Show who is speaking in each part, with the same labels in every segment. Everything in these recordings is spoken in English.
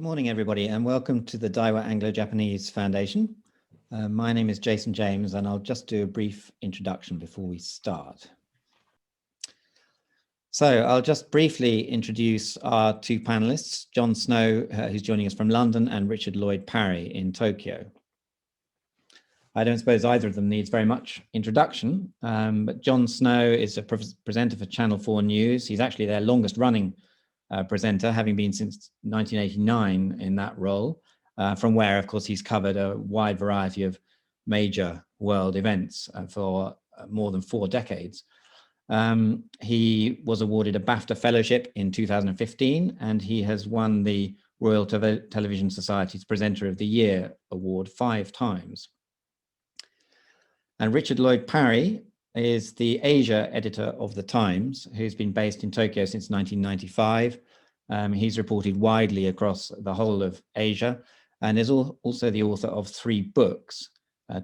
Speaker 1: Good morning, everybody, and welcome to the Daiwa Anglo-Japanese Foundation. My name is Jason James, and I'll just do a brief introduction before we start. So I'll just briefly introduce our two panelists, Jon Snow, who's joining us from London, and Richard Lloyd Parry in Tokyo. I don't suppose either of them needs very much introduction, but Jon Snow is a presenter for Channel 4 News. He's actually their longest running presenter, having been since 1989 in that role, from where, of course, he's covered a wide variety of major world events for more than 4 decades. He was awarded a BAFTA Fellowship in 2015, and he has won the Royal Television Society's Presenter of the Year award 5 times. And Richard Lloyd Parry is the Asia editor of The Times, who's been based in Tokyo since 1995. He's reported widely across the whole of Asia and is also the author of 3 books,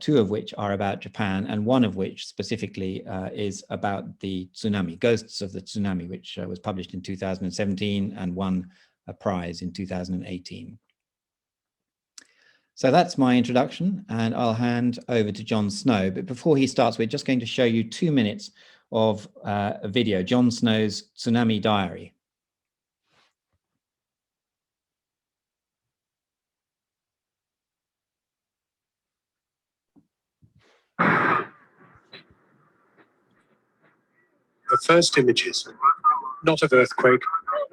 Speaker 1: 2 of which are about Japan, and 1 of which specifically is about the tsunami, Ghosts of the Tsunami, which was published in 2017 and won a prize in 2018. So that's my introduction, and I'll hand over to Jon Snow. But before he starts, we're just going to show you 2 minutes of a video, Jon Snow's Tsunami Diary.
Speaker 2: The first images, not of earthquake,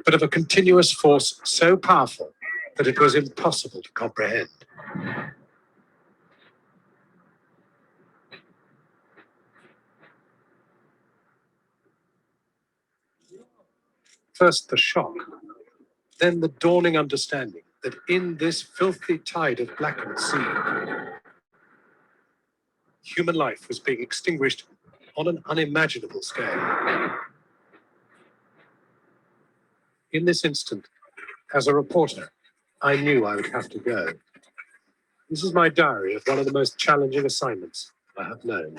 Speaker 2: but of a continuous force so powerful that it was impossible to comprehend. First the shock, then the dawning understanding that in this filthy tide of blackened sea, human life was being extinguished on an unimaginable scale. In this instant, as a reporter, I knew I would have to go. This is my diary of one of the most challenging assignments I have known.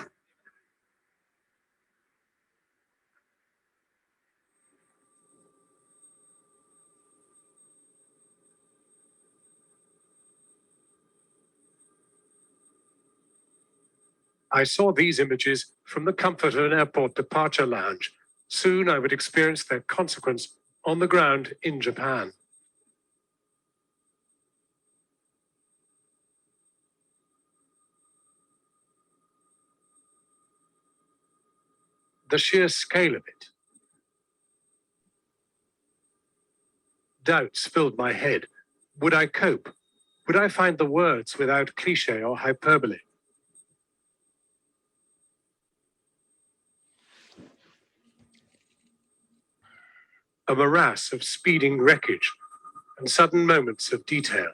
Speaker 2: I saw these images from the comfort of an airport departure lounge. Soon I would experience their consequence on the ground in Japan. The sheer scale of it. Doubts filled my head. Would I cope? Would I find the words without cliché or hyperbole? A morass of speeding wreckage and sudden moments of detail.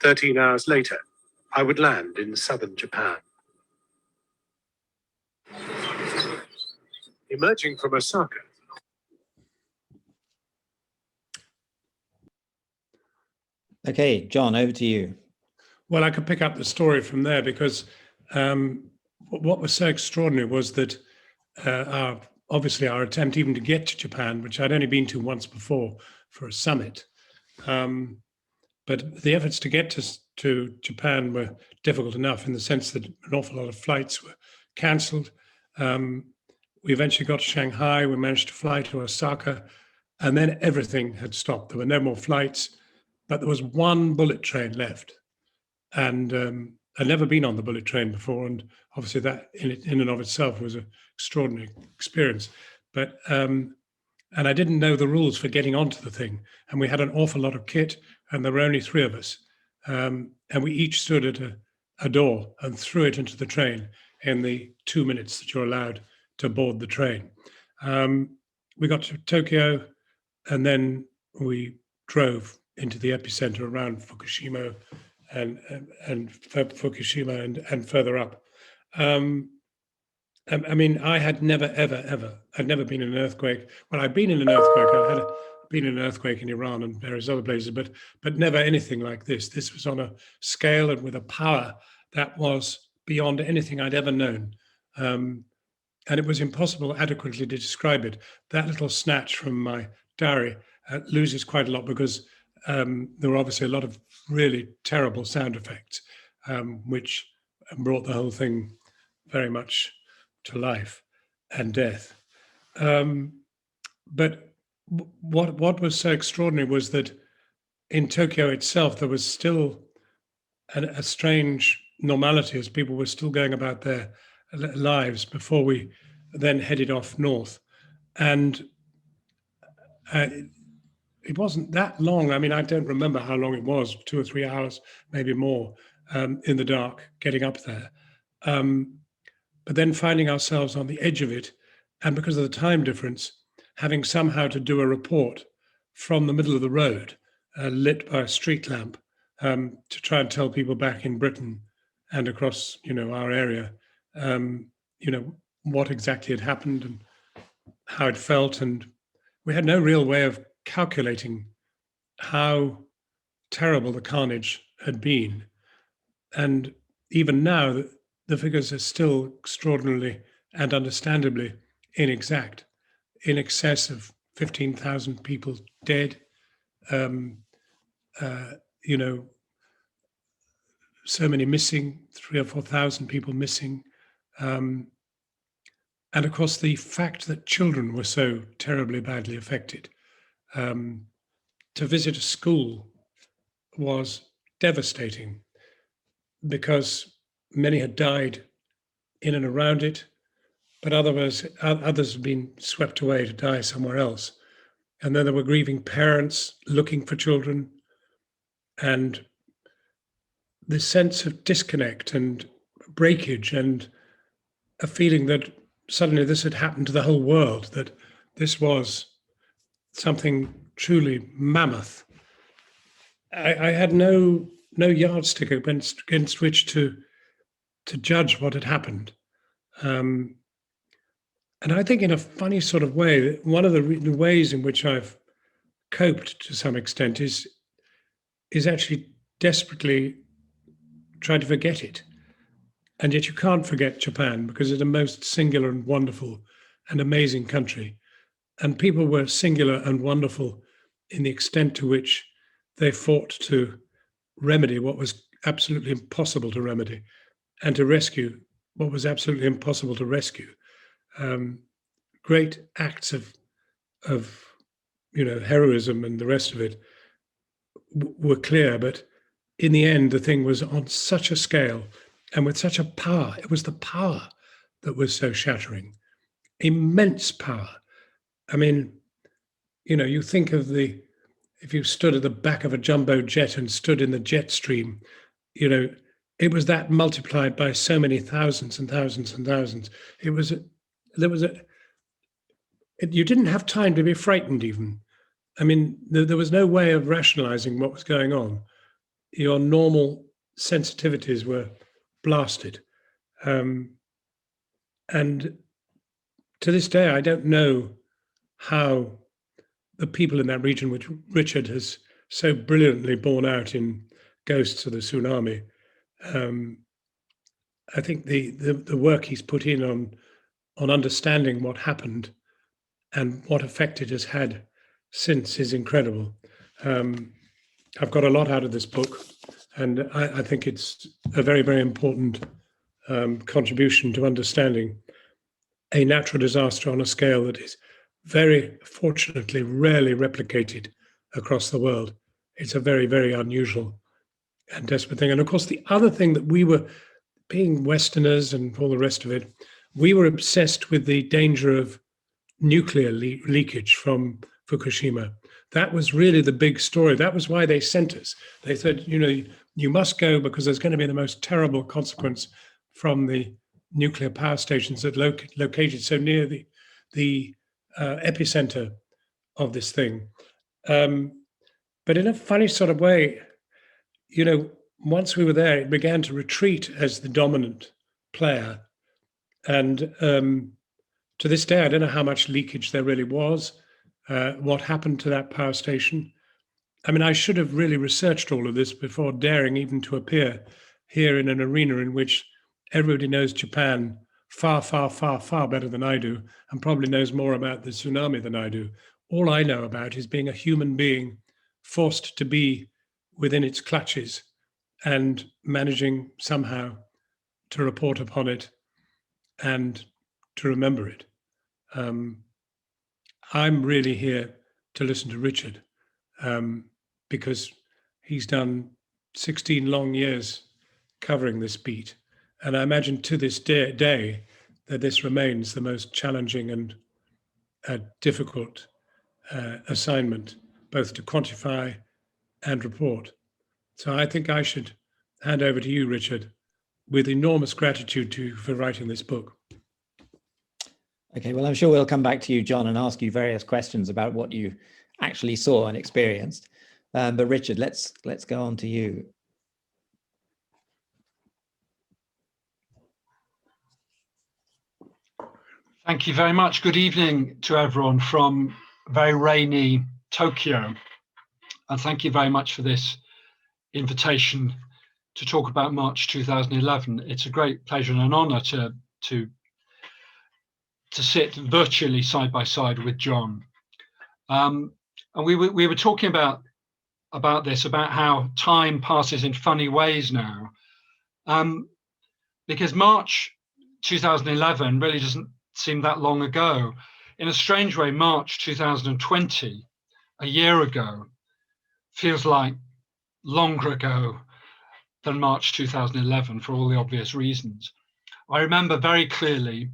Speaker 2: "13 hours later, I would land in southern Japan. Emerging from Osaka.
Speaker 1: Okay, Jon, over to you.
Speaker 3: Well, I could pick up the story from there because what was so extraordinary was that obviously our attempt even to get to Japan, which I'd only been to once before for a summit, but the efforts to get to Japan were difficult enough in the sense that an awful lot of flights were cancelled. We eventually got to Shanghai, we managed to fly to Osaka, and then everything had stopped. There were no more flights, but there was one bullet train left. And I'd never been on the bullet train before, and obviously that in and of itself was an extraordinary experience. But and I didn't know the rules for getting onto the thing, and we had an awful lot of kit, and there were only 3 of us, and we each stood at a door and threw it into the train in the 2 minutes that you're allowed to board the train. We got to Tokyo, and then we drove into the epicenter around Fukushima and Fukushima and further up. I mean, I had never, ever, I'd never been in an earthquake. Well, I'd been in an earthquake. I had been in an earthquake in Iran and various other places, but never anything like this. This was on a scale and with a power that was beyond anything I'd ever known. and it was impossible adequately to describe it. That little snatch from my diary loses quite a lot because there were obviously a lot of really terrible sound effects, which brought the whole thing very much to life and death. But what was so extraordinary was that in Tokyo itself, there was still a strange normality as people were still going about their lives before we then headed off north. And it wasn't that long. I mean, I don't remember how long it was, 2 or 3 hours, maybe more, in the dark getting up there. But then finding ourselves on the edge of it, and because of the time difference, having somehow to do a report from the middle of the road, lit by a street lamp, to try and tell people back in Britain and across, our area, what exactly had happened and how it felt. And we had no real way of calculating how terrible the carnage had been. And even now, the figures are still extraordinarily and understandably inexact, in excess of 15,000 people dead, so many missing, 3,000 or 4,000 people missing. And of course, the fact that children were so terribly badly affected. To visit a school was devastating because many had died in and around it, but others had been swept away to die somewhere else. And then there were grieving parents looking for children, and the sense of disconnect and breakage and a feeling that suddenly this had happened to the whole world, that this was something truly mammoth. I had no yardstick against which to judge what had happened. And I think in a funny sort of way, one of the ways in which I've coped to some extent is actually desperately trying to forget it. And yet you can't forget Japan because it's a most singular and wonderful and amazing country. And people were singular and wonderful in the extent to which they fought to remedy what was absolutely impossible to remedy and to rescue what was absolutely impossible to rescue. Great acts of heroism and the rest of it were clear, but in the end, the thing was on such a scale and with such a power. It was the power that was so shattering, immense power. I mean, you think of if you stood at the back of a jumbo jet and stood in the jet stream, it was that multiplied by so many thousands and thousands and thousands. You didn't have time to be frightened even. I mean, there was no way of rationalizing what was going on. Your normal sensitivities were blasted. And to this day, I don't know how the people in that region, which Richard has so brilliantly borne out in Ghosts of the Tsunami, I think the work he's put in on understanding what happened and what effect it has had since is incredible. I've got a lot out of this book, and I think it's a very, very important contribution to understanding a natural disaster on a scale that is very fortunately rarely replicated across the world. It's a very, very unusual and desperate thing. And of course, the other thing that we were, being Westerners and all the rest of it, we were obsessed with the danger of nuclear leakage from Fukushima. That was really the big story. That was why they sent us. They said, you must go because there's going to be the most terrible consequence from the nuclear power stations that located so near the epicenter of this thing. But in a funny sort of way, once we were there, it began to retreat as the dominant player. And to this day, I don't know how much leakage there really was, what happened to that power station. I mean, I should have really researched all of this before daring even to appear here in an arena in which everybody knows Japan far, far, far, far better than I do, and probably knows more about the tsunami than I do. All I know about is being a human being forced to be within its clutches and managing somehow to report upon it and to remember it. I'm really here to listen to Richard because he's done 16 long years covering this beat. And I imagine to this day that this remains the most challenging and difficult assignment, both to quantify and report. So I think I should hand over to you, Richard, with enormous gratitude to you for writing this book.
Speaker 1: Okay, well, I'm sure we'll come back to you, John, and ask you various questions about what you actually saw and experienced. But Richard, let's go on to you.
Speaker 4: Thank you very much. Good evening to everyone from very rainy Tokyo. And thank you very much for this invitation to talk about March 2011. It's a great pleasure and an honor to sit virtually side by side with John. And we were talking about this, about how time passes in funny ways now. Because March 2011 really doesn't seem that long ago. In a strange way, March 2020, a year ago, feels like longer ago than March 2011 for all the obvious reasons. I remember very clearly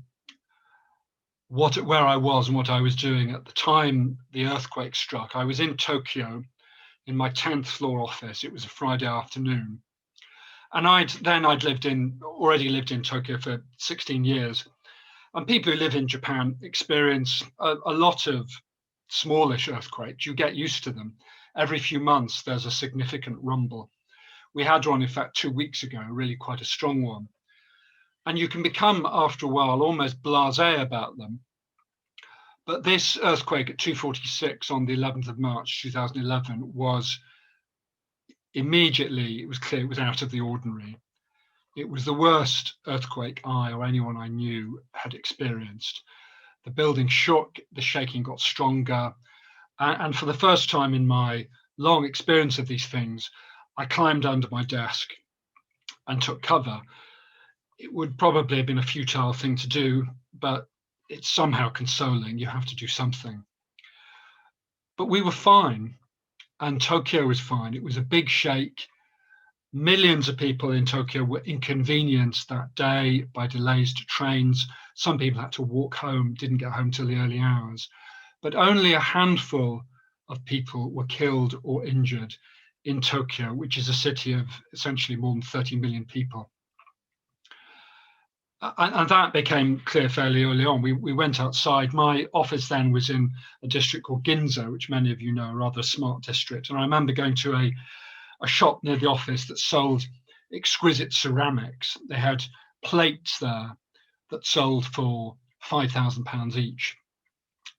Speaker 4: where I was and what I was doing at the time the earthquake struck. I was in Tokyo in my 10th floor office. It was a Friday afternoon. And I'd already lived in Tokyo for 16 years. And people who live in Japan experience a lot of smallish earthquakes. You get used to them. Every few months, there's a significant rumble. We had one, in fact, 2 weeks ago, really quite a strong one. And you can become, after a while, almost blasé about them. But this earthquake at 2:46 on the 11th of March 2011 was immediately, it was clear it was out of the ordinary. It was the worst earthquake I or anyone I knew had experienced. The building shook, the shaking got stronger. And for the first time in my long experience of these things, I climbed under my desk and took cover. It would probably have been a futile thing to do, but it's somehow consoling. You have to do something. But we were fine, and Tokyo was fine. It was a big shake. Millions of people in Tokyo were inconvenienced that day by delays to trains. Some people had to walk home, didn't get home till the early hours. But only a handful of people were killed or injured in Tokyo, which is a city of essentially more than 30 million people. And that became clear fairly early on. We went outside. My office then was in a district called Ginza, which many of you know, a rather smart district. And I remember going to a shop near the office that sold exquisite ceramics. They had plates there that sold for £5,000 each.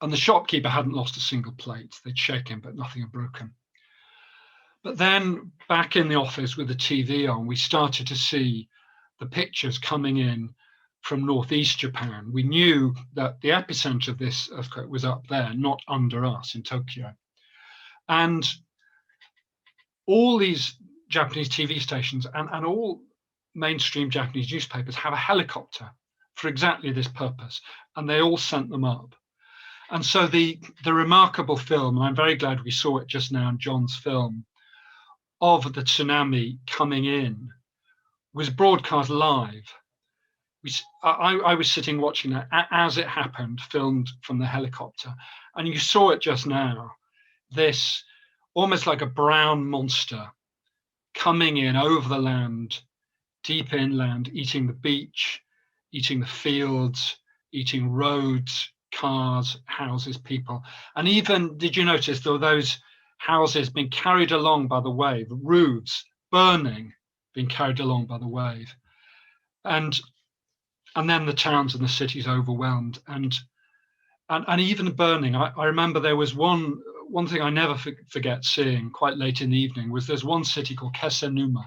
Speaker 4: And the shopkeeper hadn't lost a single plate. They'd shaken, but nothing had broken. But then back in the office with the TV on, we started to see the pictures coming in from northeast Japan. We knew that the epicenter of this earthquake was up there, not under us in Tokyo. And all these Japanese TV stations and all mainstream Japanese newspapers have a helicopter for exactly this purpose, and they all sent them up. And so the remarkable film, and I'm very glad we saw it just now in John's film, of the tsunami coming in was broadcast live. I was sitting watching that as it happened, filmed from the helicopter. And you saw it just now, this almost like a brown monster coming in over the land, deep inland, eating the beach, eating the fields, eating roads, cars, houses, people. And even, did you notice there were those houses being carried along by the wave, roofs burning, being carried along by the wave. And then the towns and the cities overwhelmed, and even burning. I remember there was one thing I never forget seeing quite late in the evening was there's one city called Kesenuma,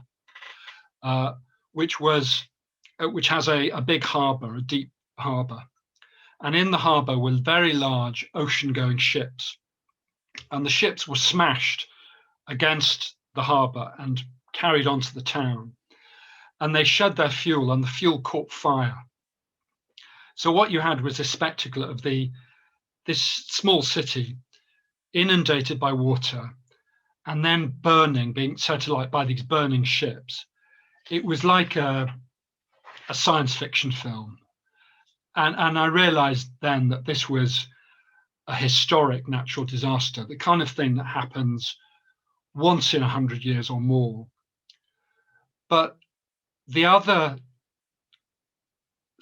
Speaker 4: which has a big harbour, a deep harbour. And in the harbour were very large ocean-going ships. And the ships were smashed against the harbour and carried onto the town. And they shed their fuel, and the fuel caught fire. So what you had was a spectacle of this small city inundated by water and then burning, being set alight by these burning ships. It was like a science fiction film. And I realized then that this was a historic natural disaster, the kind of thing that happens once in 100 years or more. But the other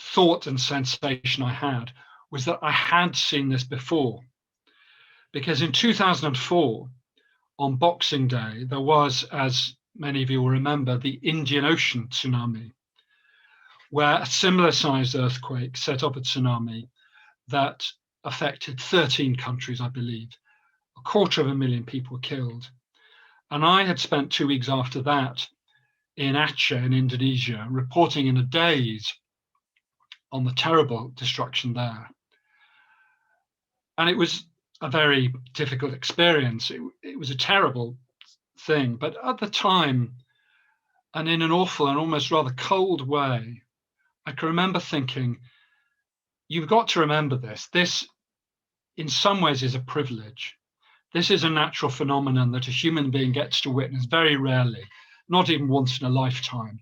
Speaker 4: thought and sensation I had was that I had seen this before. Because in 2004, on Boxing Day, there was, as many of you will remember, the Indian Ocean tsunami, where a similar sized earthquake set off a tsunami that affected 13 countries, I believe. 250,000 people were killed. And I had spent 2 weeks after that in Aceh in Indonesia, reporting in a daze on the terrible destruction there. And it was a very difficult experience. It was a terrible thing. But at the time, and in an awful and almost rather cold way, I can remember thinking, you've got to remember this. This, in some ways, is a privilege. This is a natural phenomenon that a human being gets to witness very rarely, not even once in a lifetime.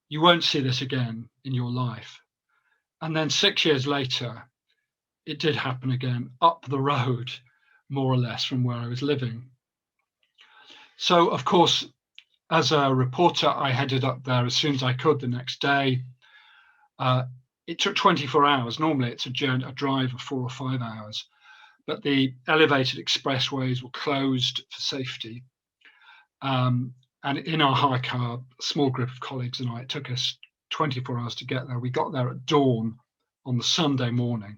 Speaker 4: You won't see this again in your life. And then 6 years later, it did happen again, up the road, more or less, from where I was living. So, of course, as a reporter, I headed up there as soon as I could the next day. It took 24 hours. Normally, it's a drive of 4 or 5 hours. But the elevated expressways were closed for safety. And in our hire car, a small group of colleagues and I, it took us 24 hours to get there. We got there at dawn on the Sunday morning.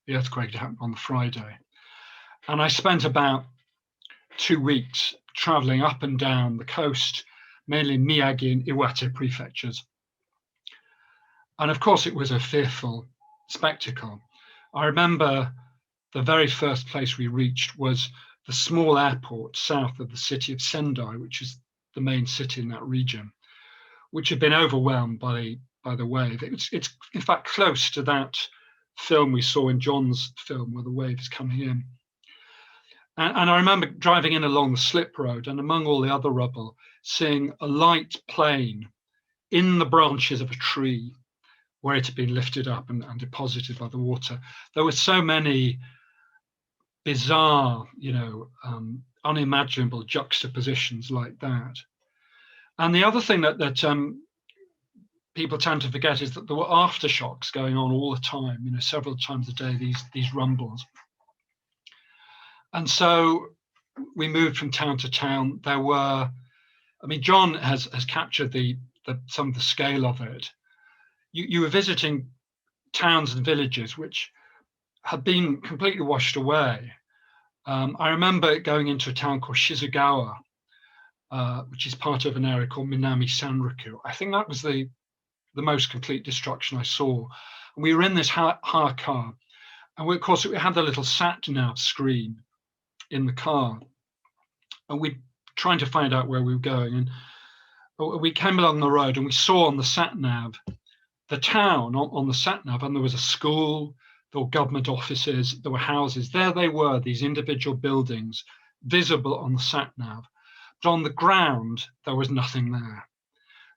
Speaker 4: The earthquake had happened on the Friday. And I spent about 2 weeks traveling up and down the coast, mainly Miyagi and Iwate prefectures. And of course, it was a fearful spectacle. I remember the very first place we reached was the small airport south of the city of Sendai, which is the main city in that region, which had been overwhelmed by the wave. It's in fact close to that film we saw in Jon's film where the wave is coming in. And I remember driving in along the slip road and among all the other rubble, seeing a light plane in the branches of a tree where it had been lifted up and deposited by the water. There were so many bizarre, unimaginable juxtapositions like that. And the other thing that people tend to forget is that there were aftershocks going on all the time, several times a day, these rumbles. And so we moved from town to town. There were, Jon has captured some of the scale of it. You were visiting towns and villages which had been completely washed away. I remember going into a town called Shizugawa, which is part of an area called Minami Sanraku. I think that was the most complete destruction I saw. And we were in this hire car, and of course we had the little sat-nav screen in the car, and we trying to find out where we were going. And we came along the road, and we saw on the sat-nav the town on the sat-nav, and there was a school, there were government offices, there were houses. There they were, these individual buildings visible on the sat-nav. But on the ground, there was nothing there.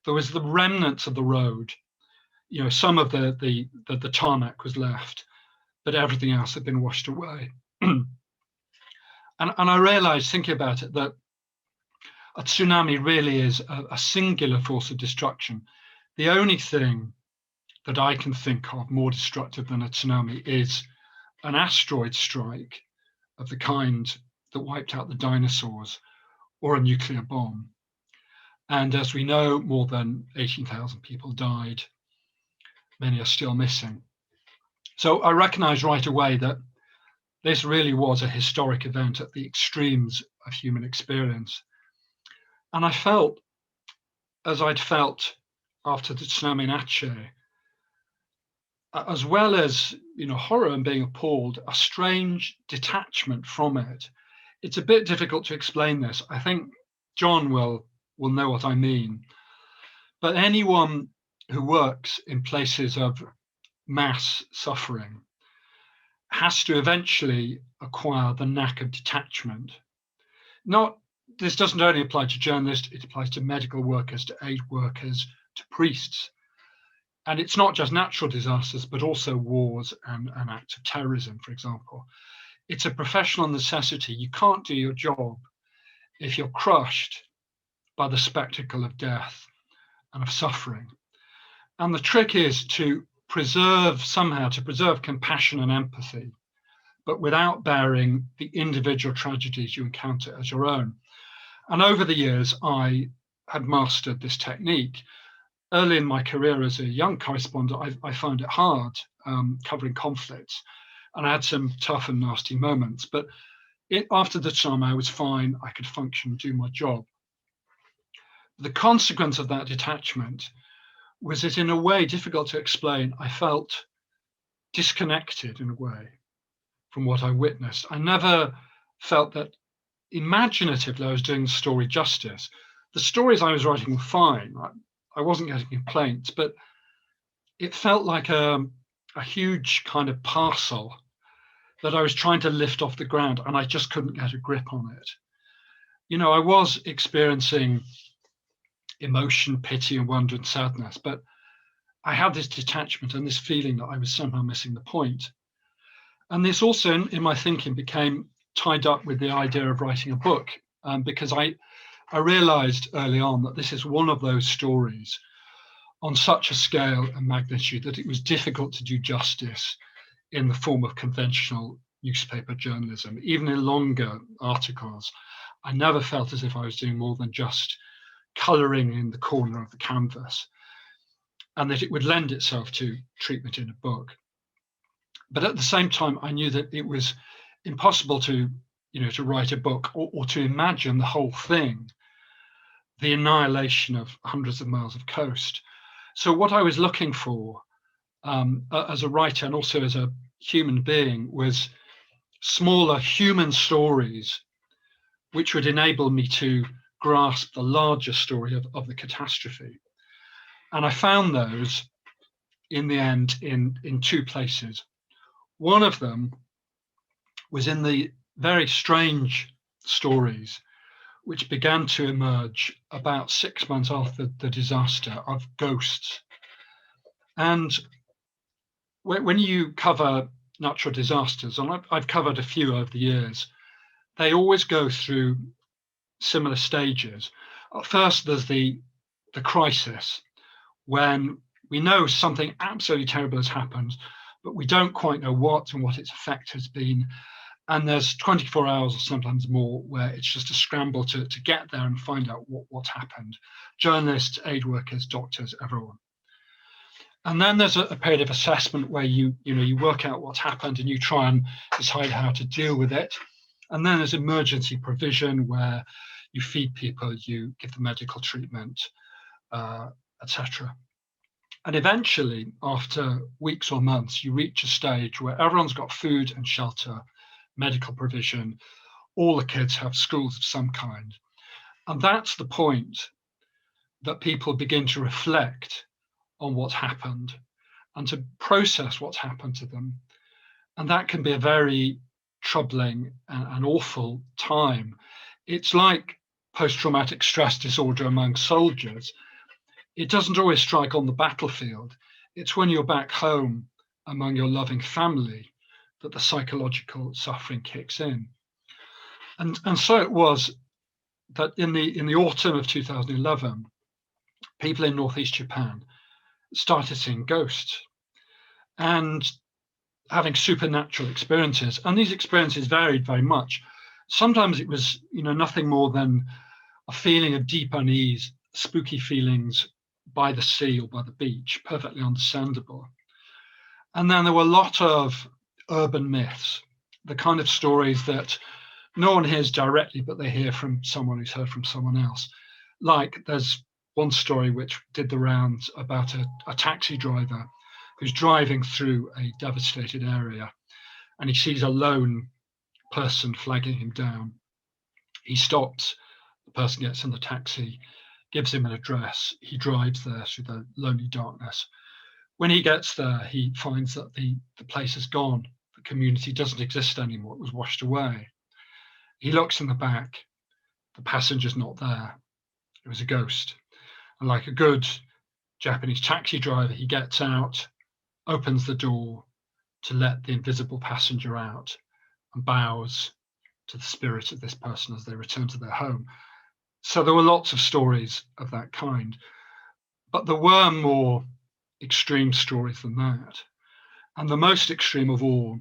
Speaker 4: There was the remnants of the road. Some of the tarmac was left, but everything else had been washed away. And I realized, thinking about it, that a tsunami really is a singular force of destruction. The only thing that I can think of more destructive than a tsunami is an asteroid strike of the kind that wiped out the dinosaurs, or a nuclear bomb. And as we know, more than 18,000 people died. Many are still missing. So I recognized right away that this really was a historic event at the extremes of human experience. And I felt, as I'd felt after the tsunami in Aceh, as well as horror and being appalled, a strange detachment from it. It's a bit difficult to explain this. I think John will know what I mean. But anyone who works in places of mass suffering has to eventually acquire the knack of detachment. This doesn't only apply to journalists, it applies to medical workers, to aid workers, to priests. And it's not just natural disasters, but also wars and acts of terrorism, for example. It's a professional necessity. You can't do your job if you're crushed by the spectacle of death and of suffering. And the trick is to preserve compassion and empathy, but without bearing the individual tragedies you encounter as your own. And over the years, I had mastered this technique. Early in my career as a young correspondent, I found it hard covering conflicts, and I had some tough and nasty moments. But after the tsunami, I was fine. I could function and do my job. The consequence of that detachment was that, in a way difficult to explain, I felt disconnected in a way from what I witnessed. I never felt that imaginatively I was doing the story justice. The stories I was writing were fine. I wasn't getting complaints, but it felt like a huge kind of parcel that I was trying to lift off the ground, and I just couldn't get a grip on it. I was experiencing emotion, pity, and wonder and sadness, but I had this detachment and this feeling that I was somehow missing the point. And this also, in my thinking, became tied up with the idea of writing a book, because I realized early on that this is one of those stories on such a scale and magnitude that it was difficult to do justice in the form of conventional newspaper journalism. Even in longer articles, I never felt as if I was doing more than just colouring in the corner of the canvas, and that it would lend itself to treatment in a book. But at the same time, I knew that it was impossible to write a book or to imagine the whole thing, the annihilation of hundreds of miles of coast. So what I was looking for as a writer and also as a human being was smaller human stories which would enable me to grasp the larger story of the catastrophe. And I found those in the end in two places. One of them was in the very strange stories which began to emerge about 6 months after the disaster of ghosts. And when you cover natural disasters, and I've covered a few over the years, they always go through similar stages. First, there's the crisis, when we know something absolutely terrible has happened, but we don't quite know what and what its effect has been. And there's 24 hours or sometimes more where it's just a scramble to get there and find out what's happened. Journalists, aid workers, doctors, everyone. And then there's a period of assessment where you work out what's happened and you try and decide how to deal with it. And then there's emergency provision where you feed people, you give them medical treatment, etc. And eventually, after weeks or months, you reach a stage where everyone's got food and shelter, medical provision, all the kids have schools of some kind. And that's the point that people begin to reflect on what's happened and to process what's happened to them. And that can be a very troubling and awful time. It's like post-traumatic stress disorder among soldiers. It doesn't always strike on the battlefield. It's when you're back home among your loving family that the psychological suffering kicks in. And so it was that in the autumn of 2011, people in northeast Japan started seeing ghosts and having supernatural experiences. And these experiences varied very much. Sometimes it was, nothing more than a feeling of deep unease, spooky feelings by the sea or by the beach, perfectly understandable. And then there were a lot of urban myths, the kind of stories that no one hears directly, but they hear from someone who's heard from someone else. Like there's one story which did the rounds about a taxi driver who's driving through a devastated area, and he sees a lone person flagging him down. He stops, the person gets in the taxi, gives him an address. He drives there through the lonely darkness. When he gets there, he finds that the place is gone. The community doesn't exist anymore. It was washed away. He looks in the back. The passenger's not there. It was a ghost. And like a good Japanese taxi driver, he gets out, opens the door to let the invisible passenger out, and bows to the spirit of this person as they return to their home. So there were lots of stories of that kind, but there were more extreme stories than that. And the most extreme of all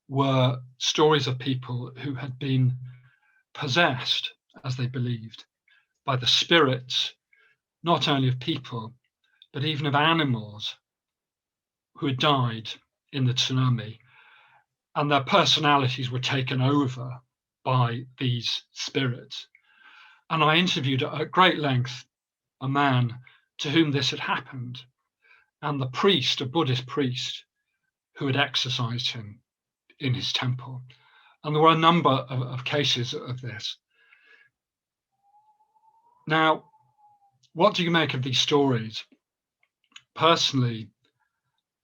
Speaker 4: were stories of people who had been possessed, as they believed, by the spirits, not only of people, but even of animals who had died in the tsunami, and their personalities were taken over by these spirits. And I interviewed at great length a man to whom this had happened, and the priest, a Buddhist priest, who had exorcised him in his temple. And there were a number of cases of this. Now, what do you make of these stories? Personally,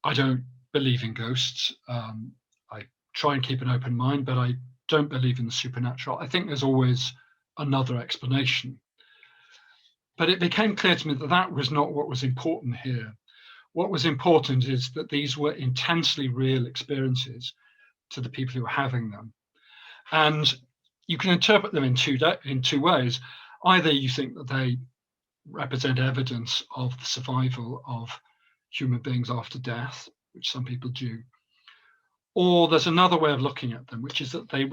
Speaker 4: I don't believe in ghosts. I try and keep an open mind, but I don't believe in the supernatural. I think there's always another explanation. But it became clear to me that that was not what was important here. What was important is that these were intensely real experiences to the people who were having them. And you can interpret them in two ways. Either you think that they represent evidence of the survival of human beings after death, which some people do. Or there's another way of looking at them, which is that they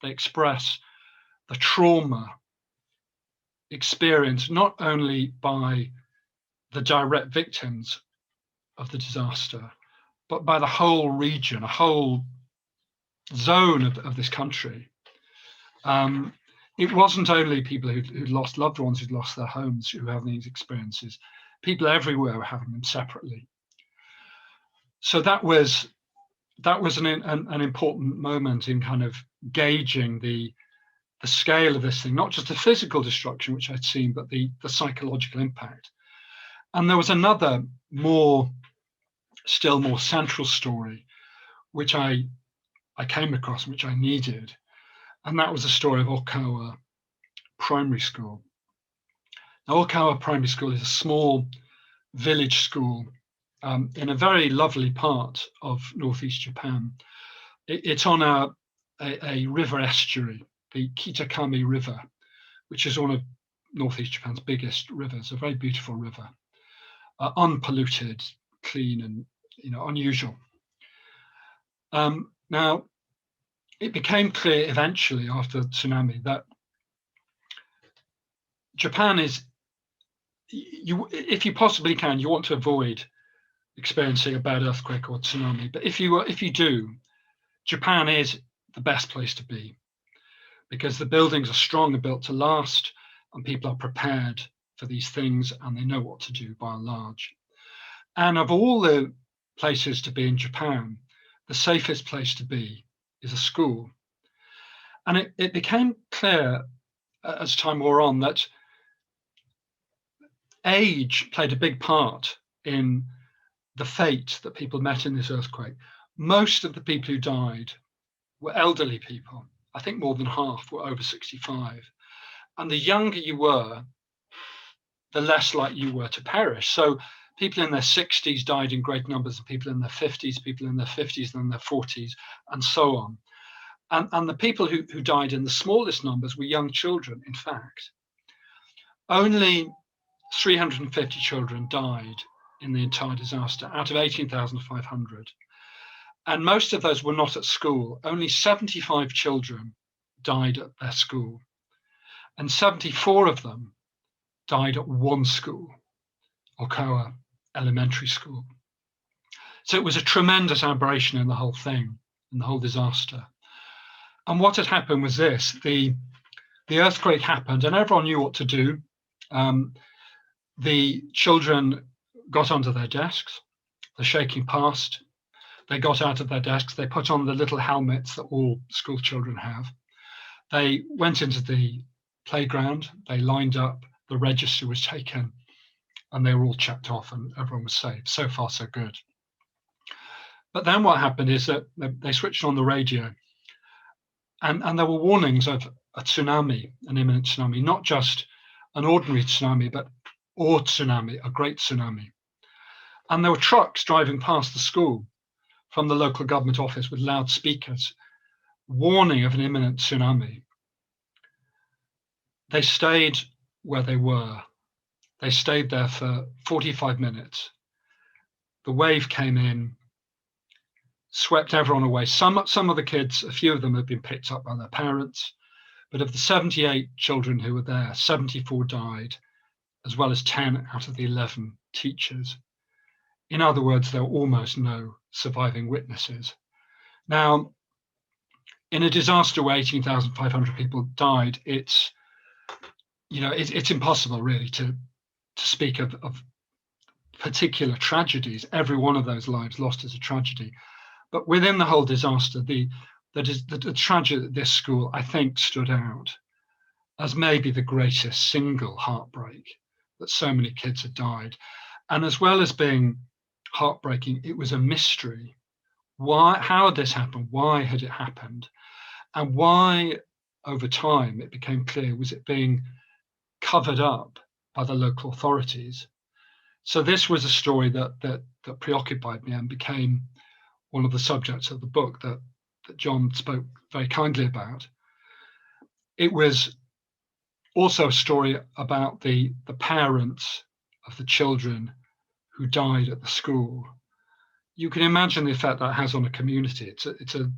Speaker 4: express the trauma experienced not only by the direct victims of the disaster, but by the whole region, a whole zone of this country. It wasn't only people who'd lost loved ones, who'd lost their homes, who were having these experiences. People everywhere were having them separately. So that was an important moment in kind of gauging the scale of this thing, not just the physical destruction, which I'd seen, but the psychological impact. And there was another still more central story, which I came across, which I needed. And that was the story of Okawa Primary School. Now, Okawa Primary School is a small village school in a very lovely part of northeast Japan. It's on a river estuary, the Kitakami River, which is one of northeast Japan's biggest rivers, a very beautiful river, unpolluted, clean, and unusual. Now, it became clear eventually after the tsunami that Japan is, if you possibly can, you want to avoid experiencing a bad earthquake or tsunami. But if you do, Japan is the best place to be, because the buildings are strong and built to last, and people are prepared for these things, and they know what to do by and large. And of all the places to be in Japan, the safest place to be is a school. And it became clear as time wore on that age played a big part in the fate that people met in this earthquake. Most of the people who died were elderly people. I think more than half were over 65. And the younger you were, the less likely you were to perish. So people in their 60s died in great numbers, of people in their 50s, people in their 50s and their 40s, and so on. And the people who died in the smallest numbers were young children, in fact. Only 350 children died in the entire disaster out of 18,500. And most of those were not at school. Only 75 children died at their school. And 74 of them died at one school, Okawa Elementary School. So it was a tremendous aberration in the whole thing, in the whole disaster. And what had happened was this: the earthquake happened and everyone knew what to do. The children got onto their desks. the shaking passed. They got out of their desks. They put on the little helmets that all school children have. They went into the playground. They lined up. The register was taken, and they were all checked off, and everyone was safe. So far, so good. But then what happened is that they switched on the radio, and there were warnings of a tsunami, an imminent tsunami, not just an ordinary tsunami, but a tsunami, a great tsunami. And there were trucks driving past the school from the local government office with loudspeakers, warning of an imminent tsunami. They stayed where they were. They stayed there for 45 minutes. The wave came in, swept everyone away. Some of the kids, a few of them had been picked up by their parents, but of the 78 children who were there, 74 died, as well as 10 out of the 11 teachers. In other words, there were almost no surviving witnesses. Now, in a disaster where 18,500 people died, it's impossible really to speak of particular tragedies. Every one of those lives lost is a tragedy. But within the whole disaster, the tragedy at this school, I think, stood out as maybe the greatest single heartbreak, that so many kids had died. And as well as being heartbreaking, it was a mystery. How had this happened? Why had it happened? And why, over time, it became clear, was it being covered up by the local authorities? So this was a story that preoccupied me and became one of the subjects of the book that Jon spoke very kindly about. It was also a story about the parents of the children who died at the school. You can imagine the effect that has on a community. It's a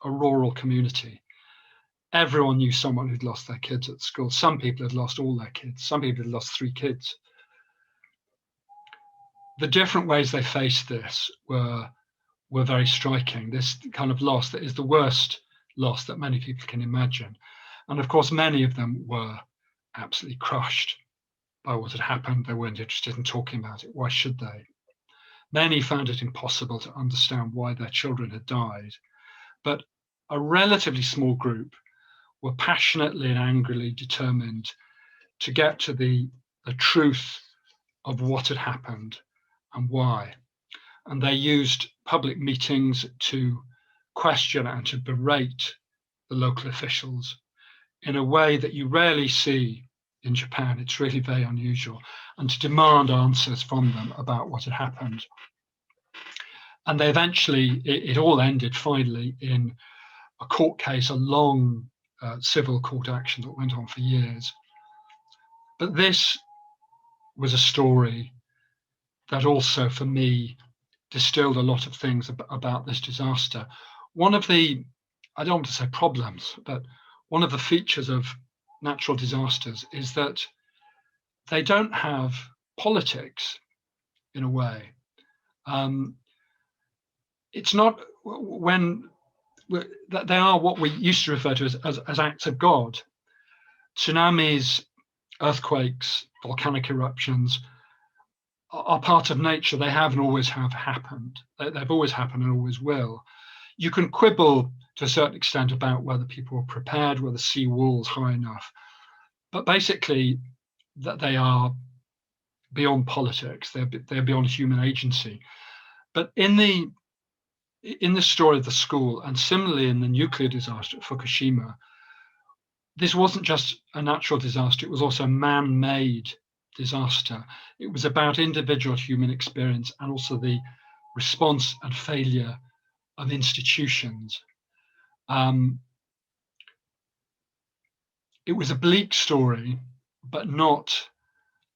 Speaker 4: rural community. Everyone knew someone who'd lost their kids at school. Some people had lost all their kids. Some people had lost 3 kids. The different ways they faced this were very striking. This kind of loss that is the worst loss that many people can imagine. And of course, many of them were absolutely crushed by what had happened. They weren't interested in talking about it. Why should they? Many found it impossible to understand why their children had died. But a relatively small group were passionately and angrily determined to get to the truth of what had happened and why. And they used public meetings to question and to berate the local officials in a way that you rarely see in Japan. It's really very unusual, and to demand answers from them about what had happened. And they eventually, it all ended finally in a court case, a long civil court action that went on for years. But this was a story that also, for me, distilled a lot of things about this disaster. One of the, I don't want to say problems, but one of the features of natural disasters is that they don't have politics in a way. It's not when they are what we used to refer to as acts of God. Tsunamis, earthquakes, volcanic eruptions are part of nature. They have and always have happened. They've always happened and always will. You can quibble to a certain extent about whether people were prepared, whether sea walls high enough, but basically that they are beyond politics. They're beyond human agency. But in the story of the school, and similarly in the nuclear disaster at Fukushima, this wasn't just a natural disaster, it was also a man-made disaster. It was about individual human experience and also the response and failure of institutions. It was a bleak story, but not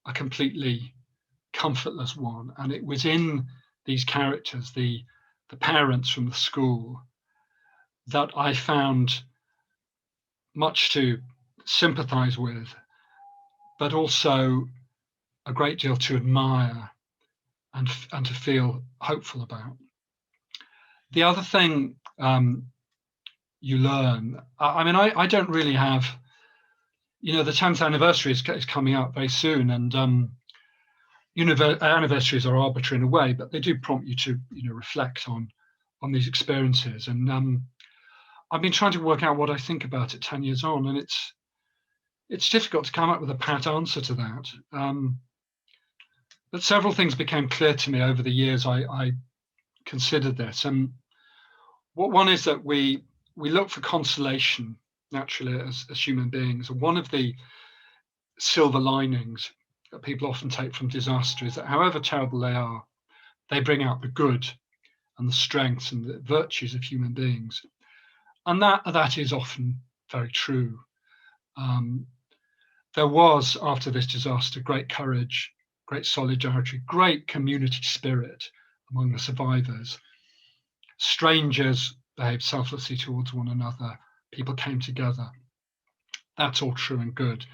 Speaker 4: a completely comfortless one. And it was in these characters, the parents from the school, that I found much to sympathize with, but also a great deal to admire and to feel hopeful about. The other thing you learn, I don't really have, the 10th anniversary is coming up very soon, and anniversaries are arbitrary in a way, but they do prompt you to, reflect on these experiences. And I've been trying to work out what I think about it 10 years on, and it's difficult to come up with a pat answer to that. But several things became clear to me over the years I considered this. And one is that we look for consolation naturally as human beings. And one of the silver linings that people often take from disaster is that however terrible they are, they bring out the good and the strengths and the virtues of human beings. And that is often very true. There was, after this disaster, great courage, great solidarity, great community spirit among the survivors. Strangers behaved selflessly towards one another. People came together. That's all true and good.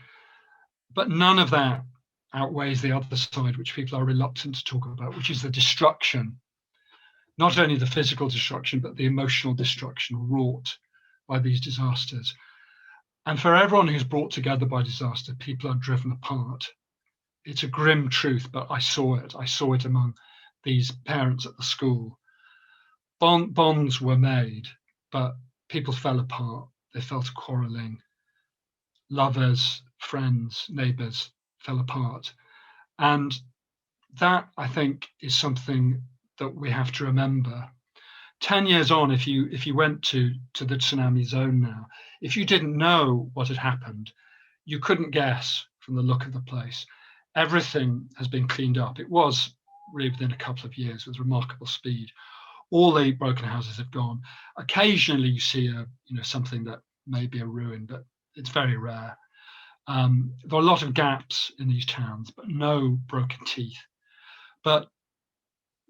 Speaker 4: But none of that outweighs the other side, which people are reluctant to talk about, which is the destruction, not only the physical destruction, but the emotional destruction wrought by these disasters. And for everyone who's brought together by disaster, people are driven apart. It's a grim truth, but I saw it. I saw it among these parents at the school. Bonds were made, but people fell apart. They fell to quarreling. Lovers, friends, neighbours fell apart. And that, I think, is something that we have to remember. 10 years on, if you went to the tsunami zone now, if you didn't know what had happened, you couldn't guess from the look of the place. Everything has been cleaned up. It was really within a couple of years with remarkable speed. All the broken houses have gone. Occasionally you see something that may be a ruin, but it's very rare. There are a lot of gaps in these towns, but no broken teeth. But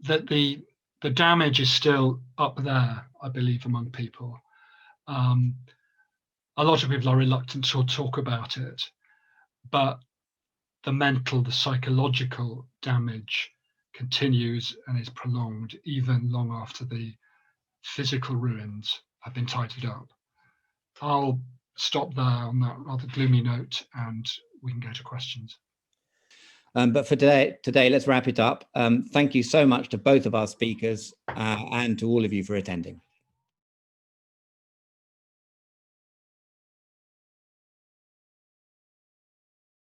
Speaker 4: that the damage is still up there, I believe, among people. A lot of people are reluctant to talk about it, but the mental, the psychological damage continues and is prolonged even long after the physical ruins have been tidied up. I'll stop there on that rather gloomy note and we can go to questions.
Speaker 1: But for today, let's wrap it up. Thank you so much to both of our speakers and to all of you for attending.